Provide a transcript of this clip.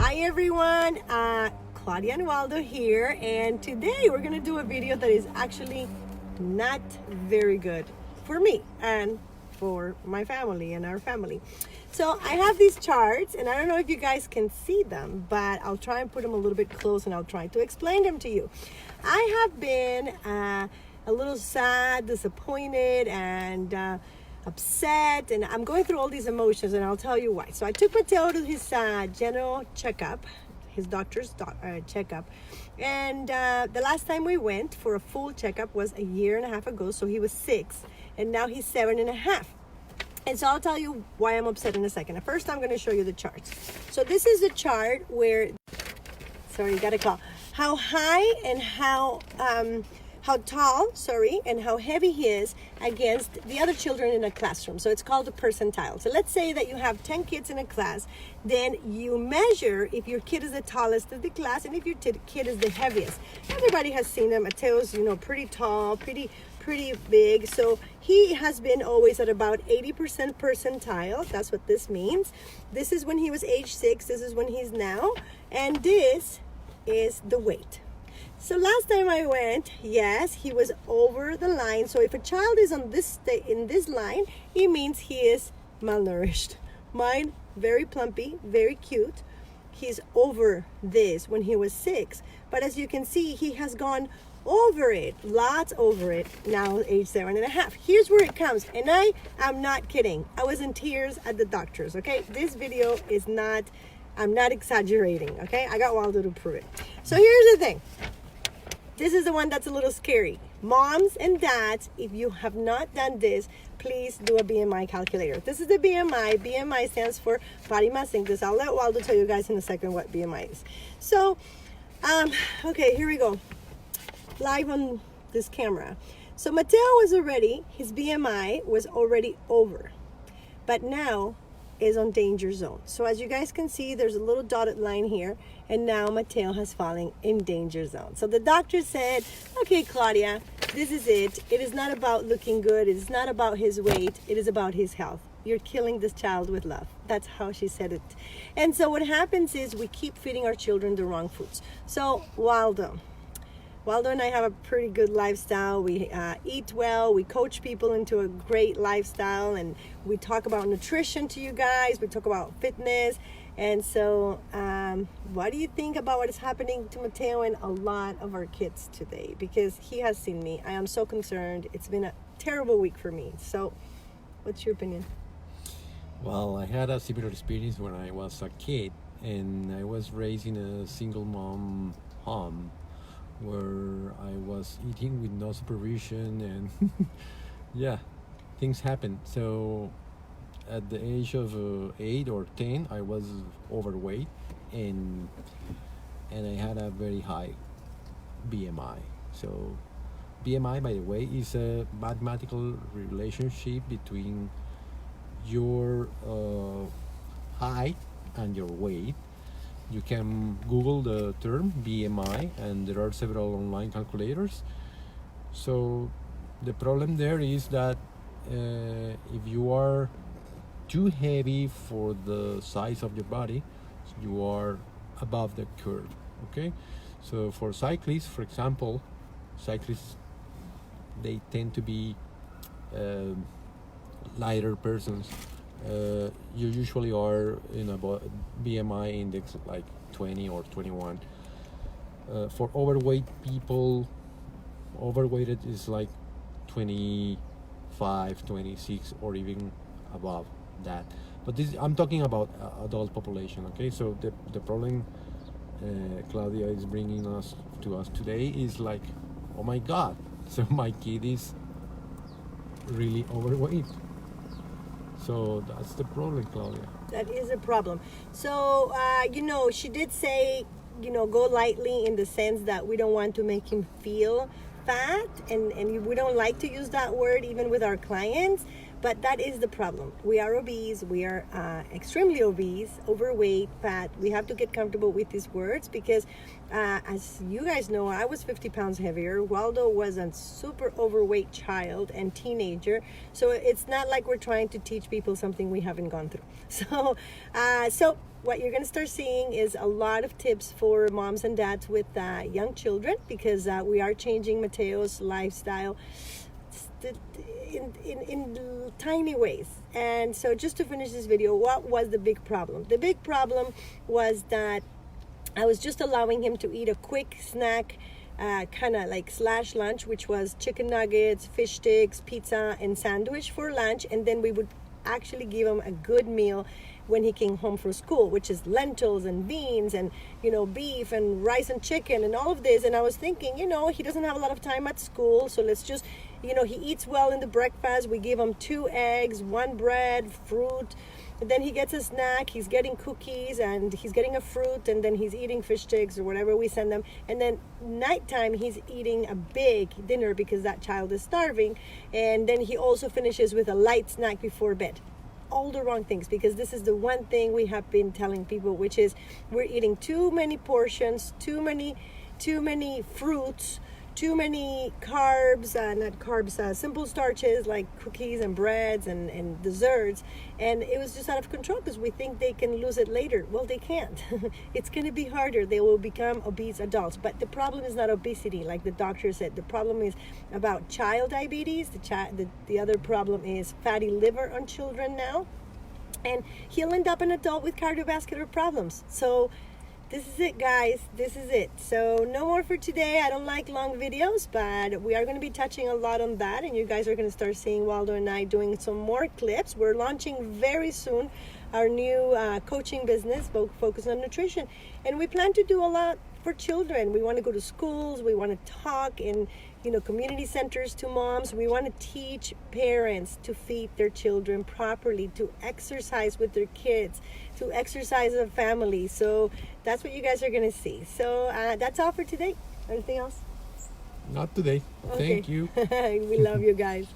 Hi everyone, Claudia and Waldo here, and today we're gonna do a video that is actually not very good for me and for my family and our family. So I have these charts, and I don't know if you guys can see them, but I'll try and put them a little bit close and I'll try to explain them to you. I have been a little sad, disappointed, and upset, and I'm going through all these emotions, and I'll tell you why. So I took Mateo to his general checkup, his doctor's checkup, and the last time we went for a full checkup was a year and a half ago. So he was 6 and now he's 7.5. And so I'll tell you why I'm upset in a second. First, I'm going to show you the charts. So this is a chart where, sorry, got a call, how high and how tall, and how heavy he is against the other children in a classroom. So it's called a percentile. So let's say that you have 10 kids in a class, then you measure if your kid is the tallest of the class and if your kid is the heaviest. Everybody has seen him. Mateo's, pretty tall, pretty big. So he has been always at about 80% percentile. That's what this means. This is when he was age 6. This is when he's now. And this is the weight. So last time I went, yes, he was over the line. So if a child is on this in this line, it means he is malnourished. Mine, very plumpy, very cute. He's over this when he was 6. But as you can see, he has gone over it, lots over it, now age 7.5. Here's where it comes, and I am not kidding. I was in tears at the doctor's, okay? This video is not, I'm not exaggerating, okay? I got Waldo to prove it. So here's the thing. This is the one that's a little scary. Moms and dads, if you have not done this, please do a BMI calculator. This is the BMI. BMI stands for body mass index. I'll let Waldo tell you guys in a second what BMI is. So, okay, here we go. Live on this camera. So Mateo was already, his BMI was already over, but now is on danger zone. So as you guys can see, there's a little dotted line here, and now Mateo has fallen in danger zone. So the doctor said, okay, Claudia, this is it. It is not about looking good. It is not about his weight. It is about his health. You're killing this child with love. That's how she said it. And so what happens is we keep feeding our children the wrong foods. So Waldo and I have a pretty good lifestyle. We eat well. We coach people into a great lifestyle, and we talk about nutrition to you guys. We talk about fitness. And so what do you think about what is happening to Mateo and a lot of our kids today? Because he has seen me. I am so concerned. It's been a terrible week for me. So what's your opinion? Well, I had a similar experience when I was a kid, and I was raised in a single mom home, where I was eating with no supervision, and yeah, things happen. So at the age of 8 or 10, I was overweight, and I had a very high BMI. So BMI, by the way, is a mathematical relationship between your height and your weight. You can Google the term BMI, and there are several online calculators. So the problem there is that if you are too heavy for the size of your body, you are above the curve, okay? So for cyclists, for example, they tend to be lighter persons. You usually are in a BMI index like 20 or 21. For overweight people, overweighted is like 25, 26, or even above that. But this, I'm talking about adult population, okay? So the problem Claudia is bringing us today is like, oh my God, so my kid is really overweight. So that's the problem, Claudia. That is a problem. So, she did say, go lightly, in the sense that we don't want to make him feel fat, and we don't like to use that word even with our clients. But that is the problem. We are obese. We are extremely obese, overweight, fat. We have to get comfortable with these words because, as you guys know, I was 50 pounds heavier. Waldo was a super overweight child and teenager. So it's not like we're trying to teach people something we haven't gone through. So what you're going to start seeing is a lot of tips for moms and dads with young children, because we are changing Mateo's lifestyle in tiny ways. And so just to finish this video, what was the big problem? The big problem was that I was just allowing him to eat a quick snack, kind of like slash lunch, which was chicken nuggets, fish sticks, pizza, and sandwich for lunch. And then we would actually give him a good meal when he came home from school, which is lentils and beans and, you know, beef and rice and chicken and all of this. And I was thinking, you know, he doesn't have a lot of time at school, so let's just, you know, he eats well in the breakfast. We give him 2 eggs, 1 bread, fruit. And then he gets a snack, he's getting cookies, and he's getting a fruit, and then he's eating fish sticks or whatever we send them. And then nighttime, he's eating a big dinner because that child is starving. And then he also finishes with a light snack before bed. All the wrong things, because this is the one thing we have been telling people, which is we're eating too many portions, too many fruits, too many carbs, not carbs, simple starches like cookies and breads and desserts. And it was just out of control because we think they can lose it later. Well, they can't. It's going to be harder. They will become obese adults. But the problem is not obesity, like the doctor said. The problem is about child diabetes. The other problem is fatty liver on children now. And he'll end up an adult with cardiovascular problems. So this is it, guys. This is it. So no more for today. I don't like long videos, but we are going to be touching a lot on that, and you guys are going to start seeing Waldo and I doing some more clips. We're launching very soon our new coaching business focused on nutrition, and we plan to do a lot for children. We want to go to schools. We want to talk in, you know, community centers to moms. We want to teach parents to feed their children properly, to exercise with their kids, to exercise as a family. So that's what you guys are going to see. So that's all for today. Anything else? Not today. Okay. Thank you. We love you guys.